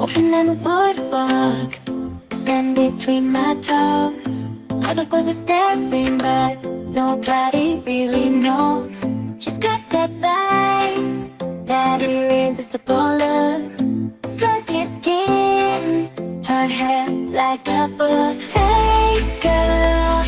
Walking on the boardwalk, sand between my toes. Other girls are staring, but nobody really knows. She's got that vibe, that irresistible look. Silky skin, her hair like a book. Hey girl,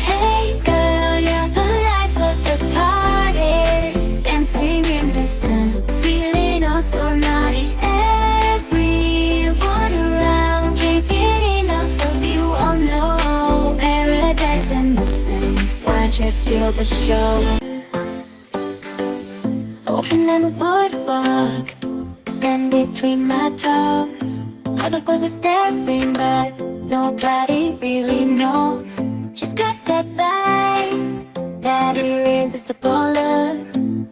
you're the life of the party. Dancing in the sun, feeling oh so naughty. Everyone around can't get enough of you. Oh no, paradise and the same. Watch her steal the show. Walking on the boardwalk, sand between my toes. Other girls are staring, but nobody really knows. She's got that vibe, that irresistible look.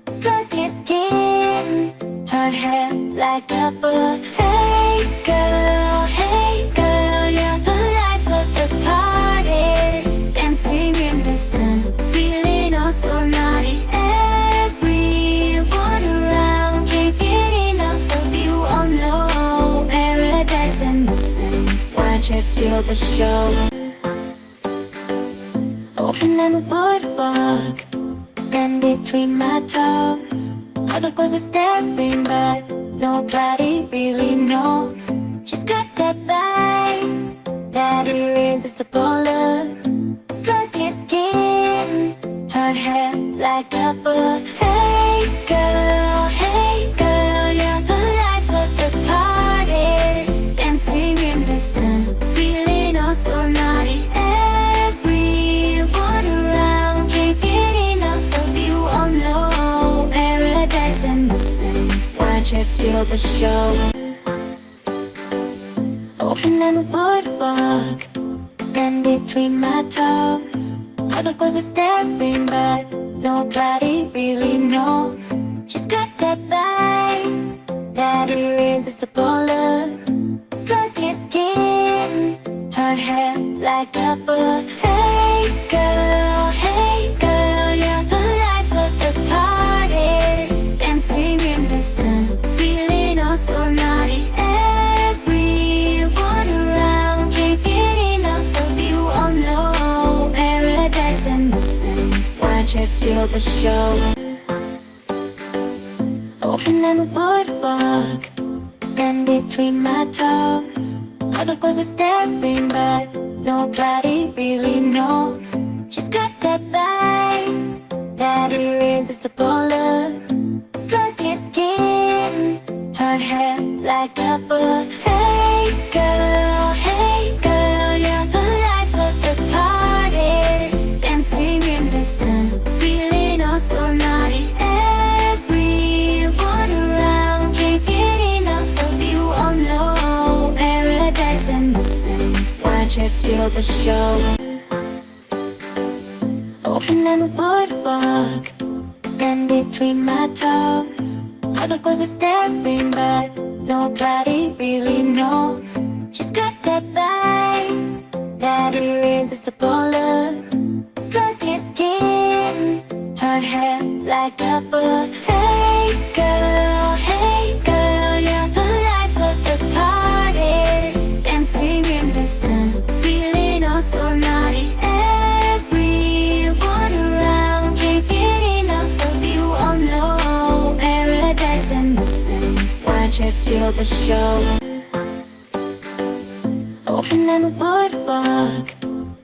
Silky skin, her hair like a book. Hey girl, you're the life of the party. Dancing in the sun, feeling oh so naughty. Everyone around can't get enough of you. Oh no, paradise and the same. Watch her steal the show. Walking on the boardwalk, sand between my toes. Other girls are staring, but nobody really knows. She's got that vibe, that irresistible look. Silky skin, her hair like a book. Hey girl, you're the life of the party. Dancing in the sun, feeling oh so naughty. Everyone around can't get enough of you. Oh no, paradise and the same. Watch her steal the show. Walking on the boardwalk, sand between my toes. Other girls are staring, but nobody really knows. She's got that vibe, that irresistible look. Silky skin, her hair like a book. Hey girl, you're the life of the party. Dancing in the sun, feeling oh so naughty. Everyone around can't get enough of you. Oh no, paradise and the same. Watch her steal the show. Walking on the boardwalk, sand between my toes. Other girls are staring, but nobody really knows. She's got that vibe, that irresistible look. Silky skin, her hair like a book. Hey girl, you're the life of the party. Dancing in the sun, feeling oh so naughty. Everyone around can't get enough of you. Oh no, paradise and the same. Watch her steal the show. Walking on the boardwalk, sand between my toes. Other girls are staring, but nobody really knows. She's got that vibe, that irresistible look. Silky skin, her hair like a book. Hey girl, you're the life of the party. Dancing in the sun, feeling oh so naughty. Everyone around can't get enough of you. Oh no, paradise and the same. Watch her steal the show. Walking on the boardwalk,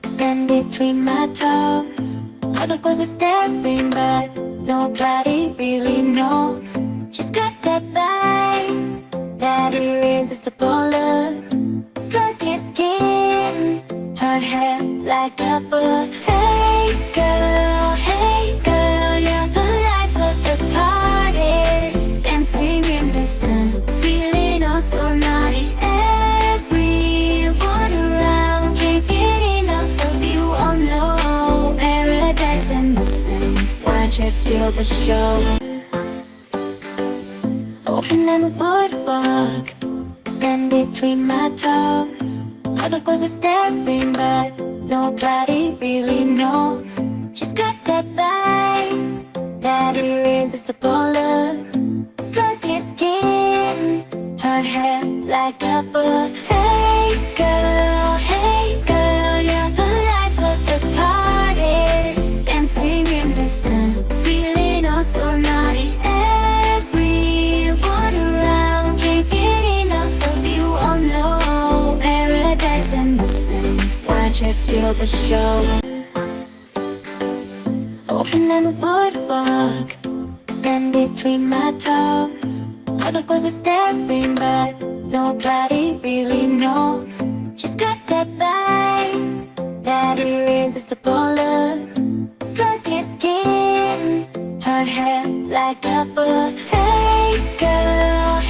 sand between my toes. Other girls are staring, but nobody really knows. She's got that vibe, that irresistible look. Silky skin, her hair like a book. Hey girl, you're the life of the party. Dancing in the sun, feeling oh so naughty. Everyone around can't get enough of you. Oh no, paradise and the same. Watch her steal the show. Walking on the boardwalk, sand between my toes. Other girls are staring, but nobody really knows. She's got that vibe, that irresistible look. Silky skin, her her hair like a book. Hey girl, you're the life of the party, dancing in the sun, feeling oh so naughty. Everyone around can't get enough of you, oh no. Paradise and the same, watch her steal the show. Open on the boardwalk, stand between my toes. All the girls are staring, but nobody really knows. She's got that vibe, that irresistible look. Silky skin, her hair like a book. Hey girl,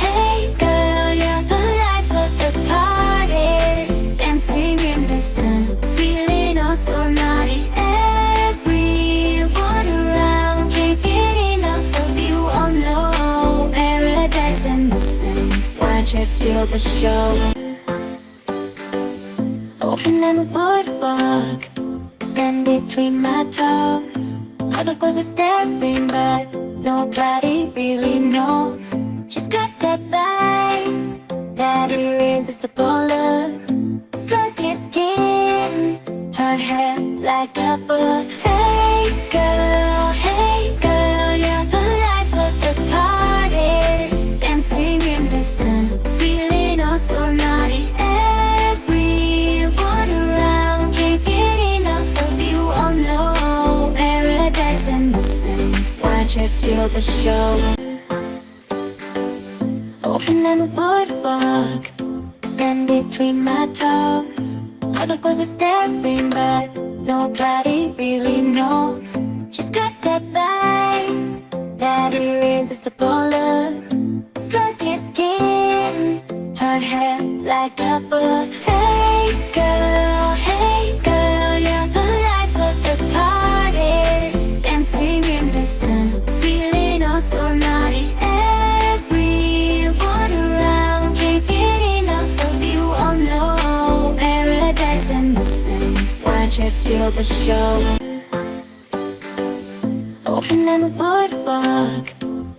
you're the life of the party, dancing in the sun, feeling oh so naughty. Everyone around can't get enough of you, oh no. Paradise and the same, watch her steal the show. Open on the boardwalk, stand between my toes. All the girls are staring, but nobody really knows. She's got that vibe, that irresistible look. Silky skin, her hair like a book. Hey girl, you're the life of the party, dancing in the sun, feeling oh so naughty. Everyone around can't get enough of you, oh no. Paradise and the same, watch her steal the show. Open on the boardwalk, stand between my toes. All the girls are staring, but nobody really knows. She's got that vibe, that irresistible look. Silky skin, her hair like a book. Hey girl, you're the life of the party, dancing in the sun, feeling oh so naughty. Everyone around can't get enough of you, oh no. Paradise and the same, watch her steal the show. Open on the boardwalk,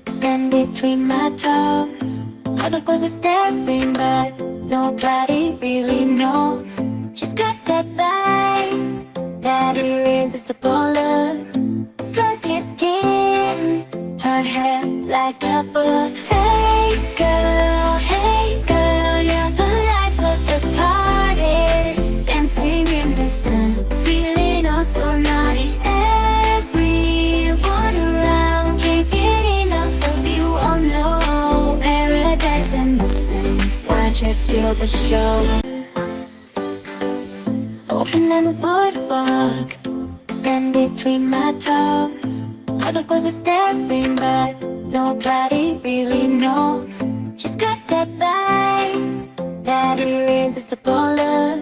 stand between my toes. All the girls are staring, but nobody really knows. She's got that vibe, that irresistible look. Silky skin, her hair like a book. Hey girl, you're the life of the party, dancing in the sun, feeling oh so naughty. Everyone around can't get enough of you, oh no. Paradise and the same, watch her steal the show. Open on the boardwalk, stand between my toes. All the girls are staring, but nobody really knows. She's got that vibe, that irresistible look.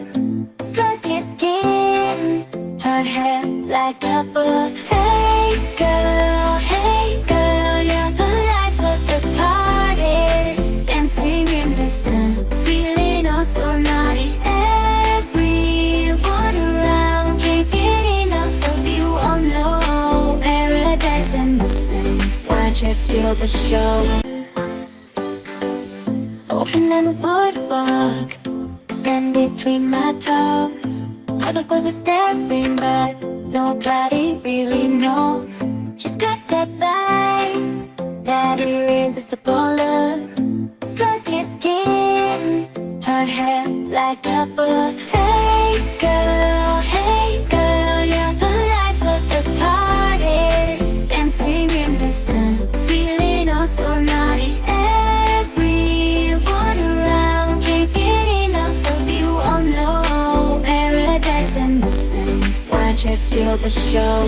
Silky skin, her hair like a book. Hey girl, you're the life of the party, dancing in the sun, feeling oh so naughty. Everyone around can't get enough of you, oh no. Paradise and the same, watch her steal the show. Open on the boardwalk, stand between my toes. All the girls are staring, but nobody really knows. She's got that vibe, that irresistible look. Silky skin, her hair like a book. Hey girl, you're the life of the party, dancing in the sun, feeling oh so naughty. Everyone around can't get enough of you, oh no. Paradise and the same, watch her steal the show.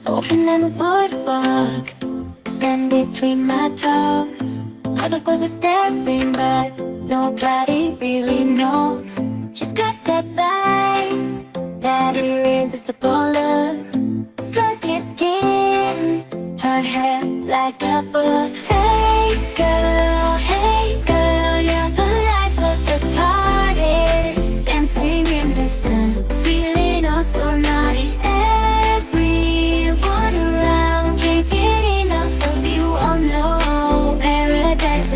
Open on the boardwalk, stand between my toes. All the girls are staring, but nobody really knows. She's got that vibe, that irresistible look. Silky skin, her hair like a book. Hey girl, you're the life of the party, dancing in the sun, feeling oh so naughty. Everyone around can't get enough of you, oh no. Paradise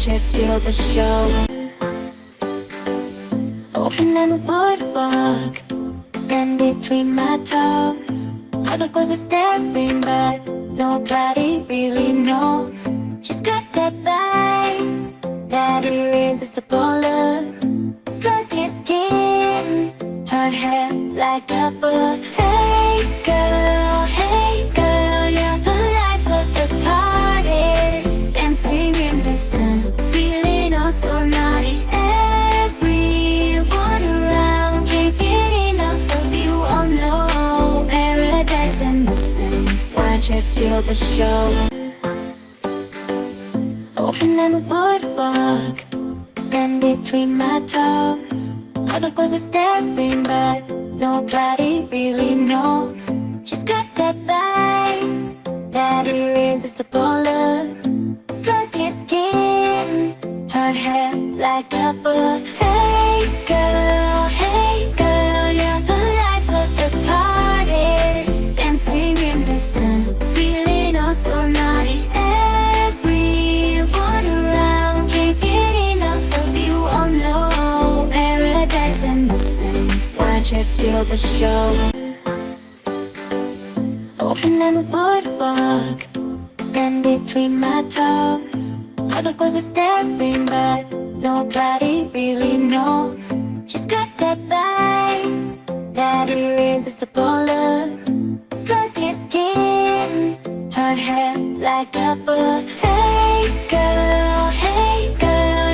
watch her steal the show. Open on the boardwalk, stand between my toes. Other girls are staring, but nobody really knows. She's got that vibe, that irresistible look. Silky skin, her hair like a book. Hey girl, you're the life of the party. Dancing in the sun, feeling oh so naughty. Everyone around can't get enough of you, oh no. Paradise and the sun, watch her steal the show. Open on the boardwalk, stand between my toes. Other girls are staring, but nobody really knows. She's got that vibe, that irresistible look. Silky skin, her hair like a book. Hey girl, you're the life of the party. Dancing in the sun, feeling oh so naughty. Everyone around can't get enough of you, oh no. Paradise and the sun, watch her steal the show. Open on the boardwalk, stand between my toes. Other girls are staring, but nobody really knows. She's got that vibe, that irresistible look. Silky skin, her hair like a book. Hey girl,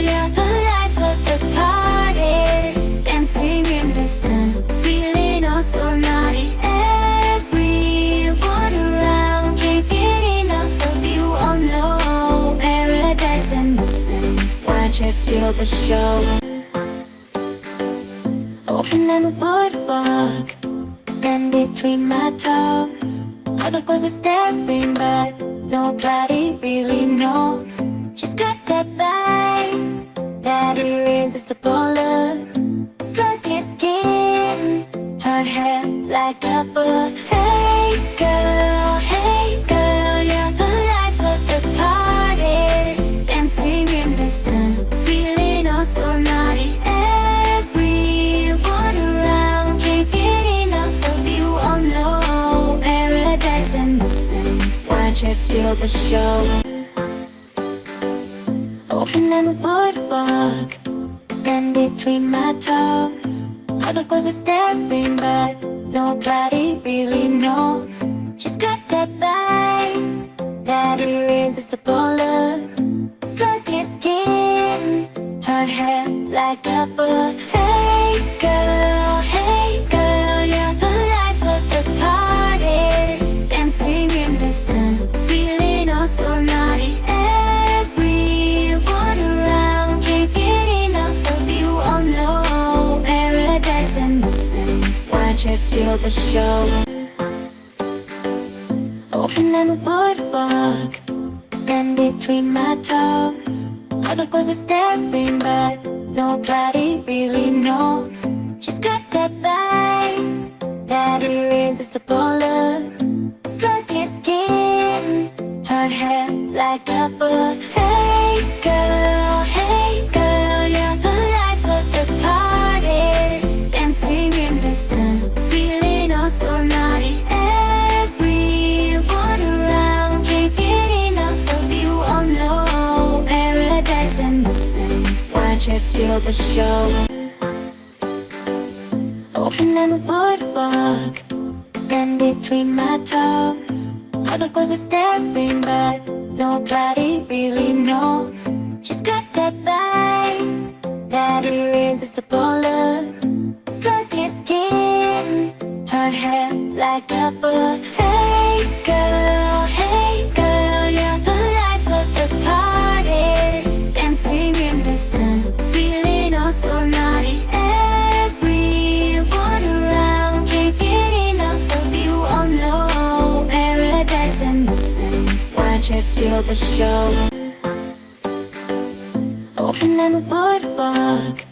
you're the life of the party. Dancing in the sun, feeling oh so naughty. Everyone around can't get enough of you, oh no. Paradise and the sun, watch her steal the show. Open on the boardwalk, stand between my toes. Other girls are staring, but nobody really knows. She's got that vibe, that irresistible look. Silky skin, her hair like a book. Hey girl, you're the life of the party. Dancing in the sun, feeling oh so naughty. Everyone around can't get enough of you, oh no. Paradise and the sun, watch her steal the show. Open on the boardwalk, stand between my toes. Other girls are staring, but nobody really knows. She's got that vibe, that irresistible look. Silky skin, her hair like a book. Hey girl, you're the life of the party. Dancing in the sun, feeling oh so naughty. Everyone around can't get enough of you, oh no. Paradise and the sun, watch her steal the show. Open on the boardwalk, stand between my toes. Other girls are staring, but nobody really knows. She's got that vibe, that irresistible look. Silky skin, her hair like a book. Hey girl, you're the life of the party. Dancing in the sun, feeling oh so naughty. Everyone around can't get enough of you, oh no. Paradise and the sun, watch her steal the show. Open on the boardwalk, stand between my toes. Other girls are staring, but nobody really knows. She's got that vibe, that irresistible look. Silky skin, her hair like a book. Hey girl, you're the life of the party. Dancing in the sun, feeling oh so naughty. Everyone around can't get enough of you, oh no. Paradise and the sun, watch her steal the show. Open on the boardwalk,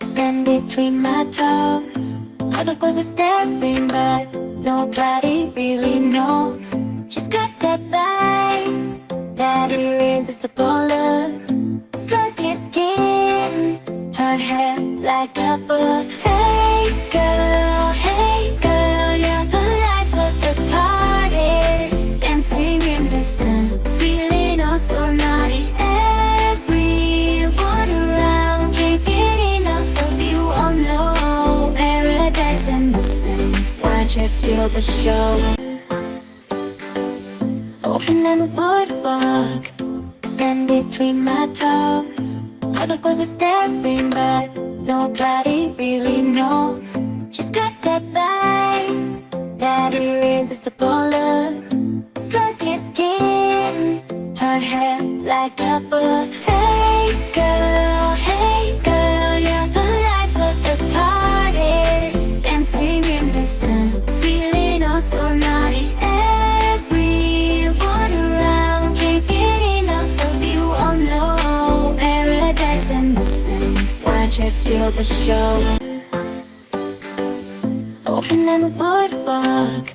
stand between my toes. Other girls are staring, but nobody really knows. She's got that vibe, that irresistible look. So hair like a book. Hey girl, you're the life of the party. Dancing in the sun, feeling oh so naughty. Everyone around can't get enough of you. Oh no, paradise and the same. Watch us steal the show. Open on the boardwalk, stand between my toes. Other girls are staring, but nobody really knows. She's got that vibe, that irresistible look. Silky skin, her hair like a book. Hey girl, you're the life of the party. Dancing in the sun, feeling oh so naughty. Everyone around can't get enough of you. Oh no, paradise and the same. Watch us steal the show. Open on the boardwalk,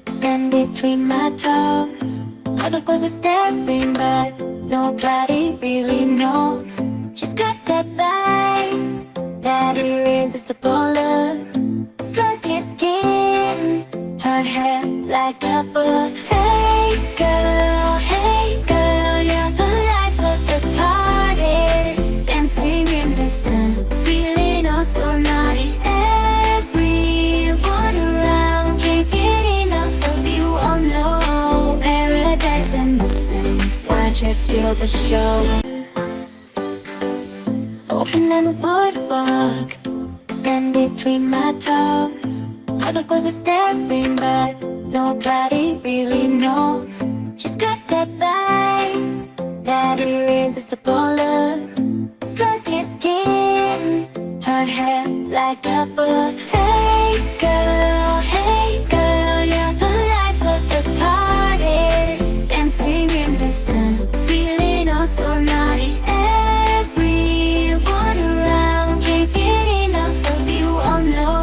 stand between my toes. Other girls are staring, but nobody really knows. She's got that vibe, that irresistible look. Silky skin, her hair like a book. Hey girl, you're the life of the party. Dancing in the sun, feeling oh so naughty. Everyone around can't get enough of you. Oh no, paradise and the same. Watch us steal the show. Open on the boardwalk, stand between my toes. Other girls are staring, but nobody really knows. She's got that vibe, that irresistible look. Silky skin, her hair like a book. Hey girl, you're the life of the party. Dancing in the sun, feeling oh so naughty. Everyone around can't get enough of you. Oh no,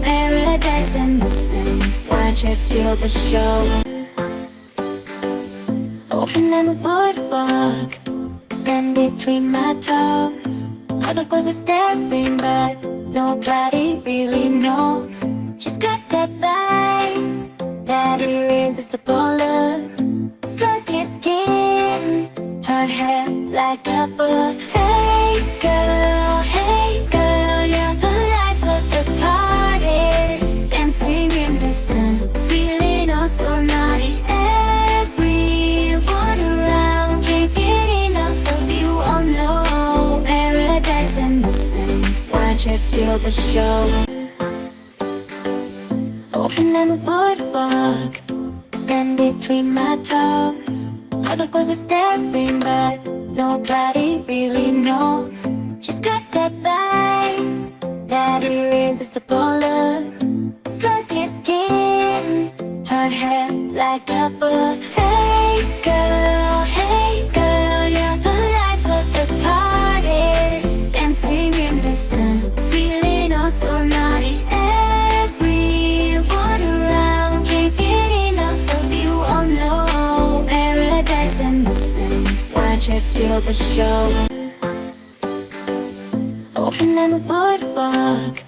paradise and the same. Watch us steal the show. Open on the boardwalk, stand between my toes. Other girls are staring, but nobody really knows. She's got that vibe, that irresistible look. Silky skin, her hair like a book. Hey girl, you're the life of the party. Dancing in the sun, feeling oh so naughty. Everyone around can't get enough of you. Oh no, paradise and the same. Watch us steal the show. Open on the boardwalk, stand between my toes. Other girls are staring, but nobody really knows. She's got that vibe, that irresistible look. Silky skin, her hair like a book. Hey girl, you're the life of the party. Dancing in the sun, feeling oh so naughty. Everyone around can't get enough of you. Oh no, paradise and the same. Watch us steal the show. Open on the boardwalk,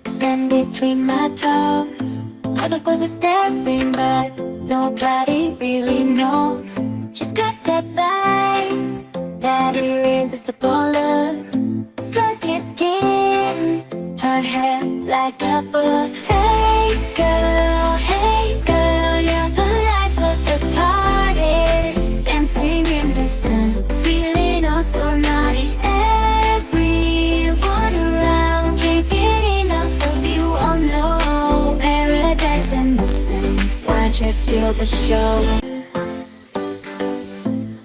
stand between my toes. Other girls are staring, but nobody really knows. She's got that vibe, that irresistible look. Silky skin, her hair like a book. Hey girl, you're the life of the party. Dancing in the sun, feeling oh so naughty. Everyone around can't get enough of you. Oh no, paradise and the same. Watch us steal the show.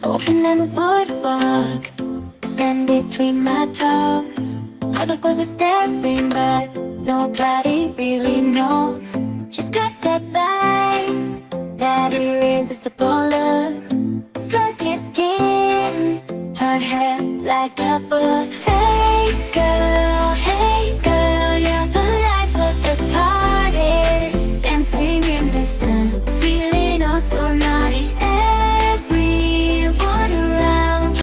Open on the boardwalk, stand between my toes. Other girls are staring, but nobody really knows. She's got that vibe, that irresistible look. Silky skin, her hair like a book. Hey